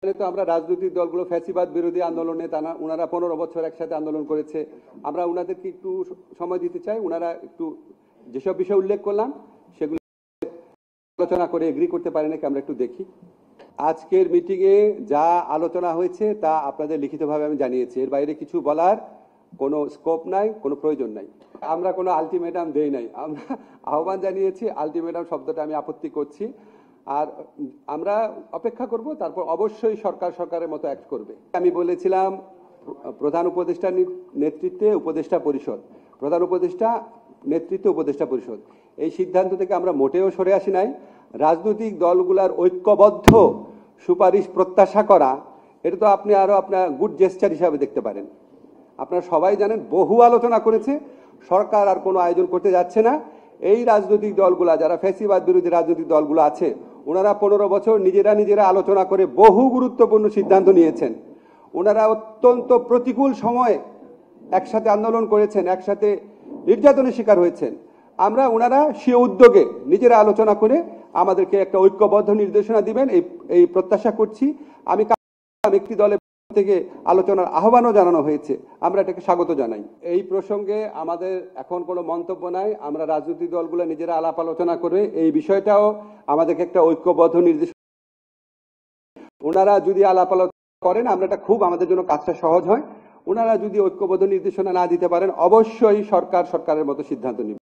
তো আমরা রাজনৈতিক দলগুলো ফ্যাসিবাদ বিরোধী আন্দোলনে ওনারা 15 বছর একসাথে আন্দোলন করেছে। আমরা ওনাদেরকে একটু সময় দিতে চাই। ওনারা একটু যেসব বিষয় উল্লেখ করলাম সেগুলো আলোচনা করে এগ্রি করতে পারে নাকি আমরা একটু দেখি। আজকের মিটিংয়ে যা আলোচনা হয়েছে তা আপনাদের লিখিতভাবে আমি জানিয়েছি। এর বাইরে কিছু বলার কোনো স্কোপ নাই, কোনো প্রয়োজন নাই। আমরা কোনো আলটিমেটাম দেই নাই, আমরা আহ্বান জানিয়েছি। আলটিমেটাম শব্দটা আমি আপত্তি করছি। আর আমরা অপেক্ষা করব, তারপর অবশ্যই সরকারের মতো অ্যাক্ট করবে। আমি বলেছিলাম প্রধান উপদেষ্টার নেতৃত্বে উপদেষ্টা পরিষদ, প্রধান উপদেষ্টা নেতৃত্বে উপদেষ্টা পরিষদ, এই সিদ্ধান্ত থেকে আমরা মোটেও সরে আসি নাই। রাজনৈতিক দলগুলার ঐক্যবদ্ধ সুপারিশ প্রত্যাশা করা, এটা তো আপনি আরো আপনার গুড জেস্টার হিসাবে দেখতে পারেন। আপনারা সবাই জানেন, বহু আলোচনা করেছে সরকার, আর কোনো আয়োজন করতে যাচ্ছে না। এই রাজনৈতিক দলগুলা, যারা ফ্যাসিবাদ বিরোধী রাজনৈতিক দলগুলো আছে, ওনারা 15 বছর নিজেরা আলোচনা করে বহু গুরুত্বপূর্ণ সিদ্ধান্ত নিয়েছেন। ওনারা অত্যন্ত প্রতিকূল সময়ে একসাথে আন্দোলন করেছেন, একসাথে নির্যাতনের শিকার হয়েছেন। ওনারা সে উদ্যোগে নিজেরা আলোচনা করে আমাদেরকে একটা ঐক্যবদ্ধ নির্দেশনা দিবেন এই প্রত্যাশা করছি। আমি একটি দলের থেকে আলোচনার আহ্বানও জানানো হয়েছে, আমরা এটাকে স্বাগত জানাই। এই প্রসঙ্গে আমাদের এখন কোনো মন্তব্য নাই। আমরা রাজনৈতিক দলগুলো নিজেরা আলাপ আলোচনা করে এই বিষয়টাও আমাদেরকে একটা ঐক্যবদ্ধ নির্দেশ, ওনারা যদি আলাপ আলোচনা করেন আমরা এটা খুব আমাদের জন্য কাজটা সহজ হয়। ওনারা যদি ঐক্যবদ্ধ নির্দেশনা না দিতে পারেন, অবশ্যই সরকারের মতো সিদ্ধান্ত নেবে।